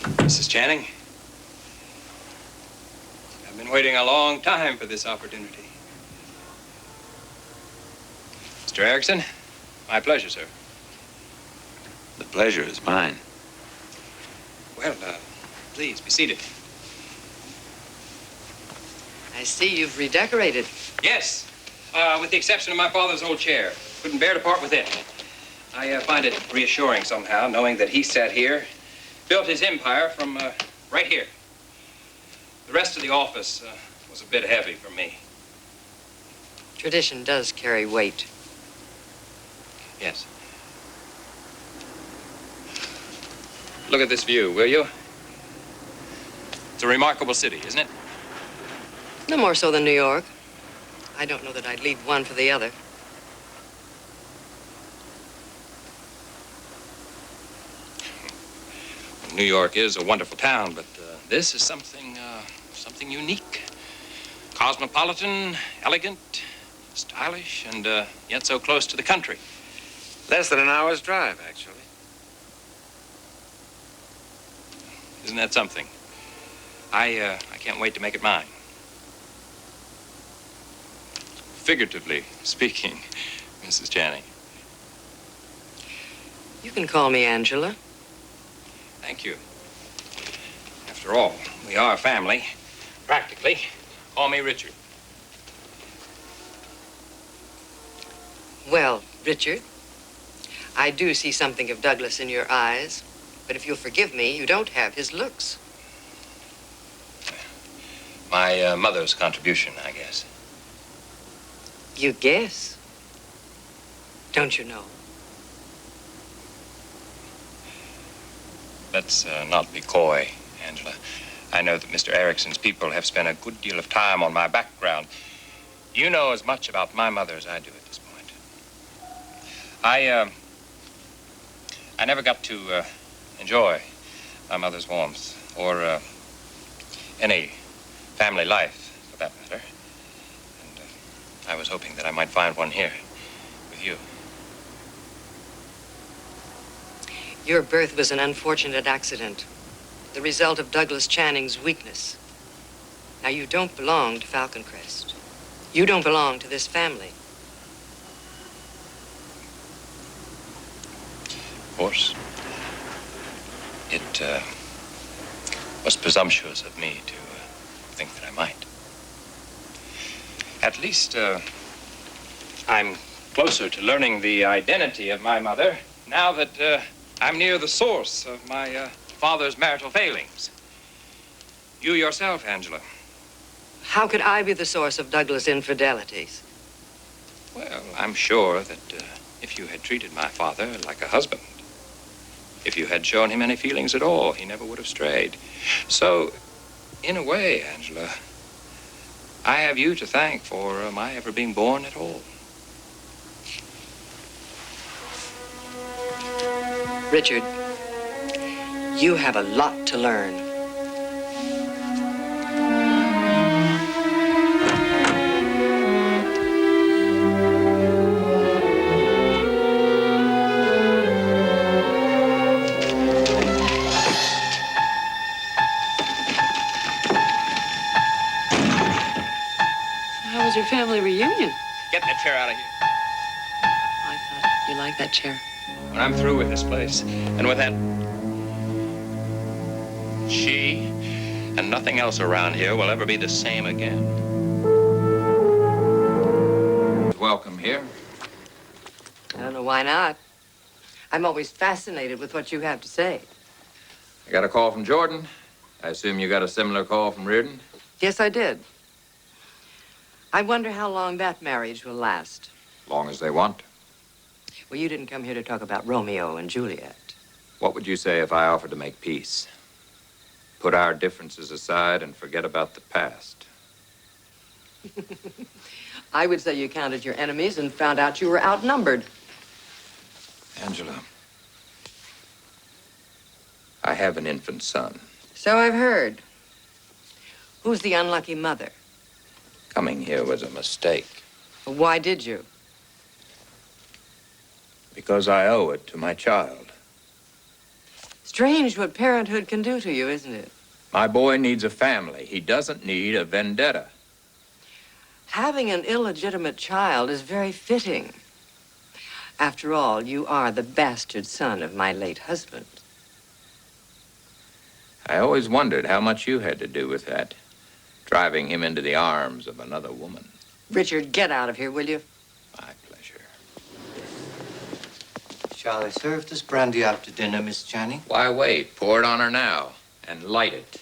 Mrs. Channing, I've been waiting a long time for this opportunity. Mr. Erickson, my pleasure, sir. The pleasure is mine. Well, please be seated. I see you've redecorated. Yes, with the exception of my father's old chair. Couldn't bear to part with it. I find it reassuring somehow, knowing that he sat here, built his empire from right here. The rest of the office was a bit heavy for me. Tradition does carry weight. Yes. Look at this view, will you? It's a remarkable city, isn't it? No more so than New York. I don't know that I'd leave one for the other. New York is a wonderful town, but this is something unique. Cosmopolitan, elegant, stylish, and yet so close to the country. Less than an hour's drive, actually. Isn't that something? I can't wait to make it mine. Figuratively speaking, Mrs. Channing. You can call me Angela. Thank you. After all, we are family, practically. Call me Richard. Well, Richard, I do see something of Douglas in your eyes, but if you'll forgive me, you don't have his looks. My mother's contribution, I guess. You guess? Don't you know? Let's not be coy, Angela. I know that Mr. Erickson's people have spent a good deal of time on my background. You know as much about my mother as I do at this point. I never got to enjoy my mother's warmth or any family life, for that matter. And I was hoping that I might find one here with you. Your birth was an unfortunate accident, the result of Douglas Channing's weakness. Now, you don't belong to Falcon Crest. You don't belong to this family. Of course. It was presumptuous of me to think that I might. At least, I'm closer to learning the identity of my mother now that I'm near the source of my father's marital failings. You yourself, Angela. How could I be the source of Douglas' infidelities? Well, I'm sure that if you had treated my father like a husband, if you had shown him any feelings at all, he never would have strayed. So, in a way, Angela, I have you to thank for my ever being born at all. Richard, you have a lot to learn. How was your family reunion? Get that chair out of here. I thought you liked that chair. When I'm through with this place, and with that she, and nothing else around here will ever be the same again. Welcome here. I don't know why not. I'm always fascinated with what you have to say. I got a call from Jordan. I assume you got a similar call from Reardon? Yes, I did. I wonder how long that marriage will last. Long as they want. Well, you didn't come here to talk about Romeo and Juliet. What would you say if I offered to make peace? Put our differences aside and forget about the past. I would say you counted your enemies and found out you were outnumbered. Angela, I have an infant son. So I've heard. Who's the unlucky mother? Coming here was a mistake. Well, why did you? Because I owe it to my child. Is strange what parenthood can do to you, isn't it? My boy needs a family. He doesn't need a vendetta. Having an illegitimate child is very fitting. After all, you are the bastard son of my late husband. I always wondered how much you had to do with that, driving him into the arms of another woman. Richard, get out of here, will you? My pleasure. Shall I serve this brandy after dinner, Miss Channing? Why wait? Pour it on her now and light it.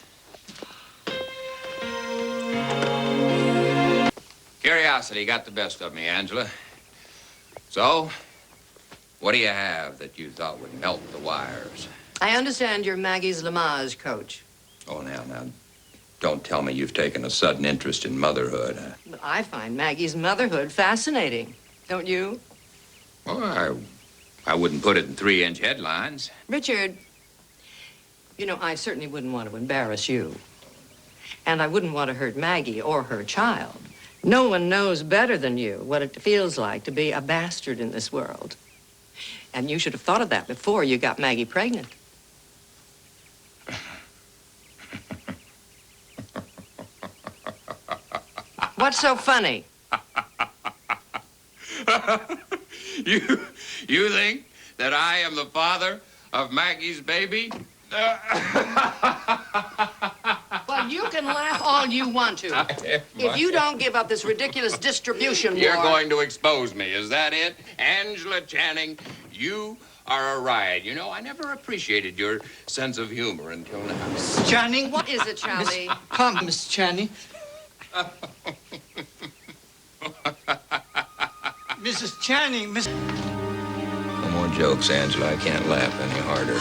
Curiosity got the best of me, Angela. So, what do you have that you thought would melt the wires? I understand you're Maggie's Lamage coach. Oh, now, don't tell me you've taken a sudden interest in motherhood. But I find Maggie's motherhood fascinating. Don't you? Well, I wouldn't put it in 3-inch headlines. Richard, you know, I certainly wouldn't want to embarrass you. And I wouldn't want to hurt Maggie or her child. No one knows better than you what it feels like to be a bastard in this world. And you should have thought of that before you got Maggie pregnant. What's so funny? You think that I am the father of Maggie's baby? Well, you can laugh all you want to. If you don't give up this ridiculous distribution war... You're going to expose me, is that it? Angela Channing, you are a riot. You know, I never appreciated your sense of humor until now. Miss Channing? What is it, Charlie? Come, Miss Channing. Mrs. Channing, Miss... No more jokes, Angela. I can't laugh any harder.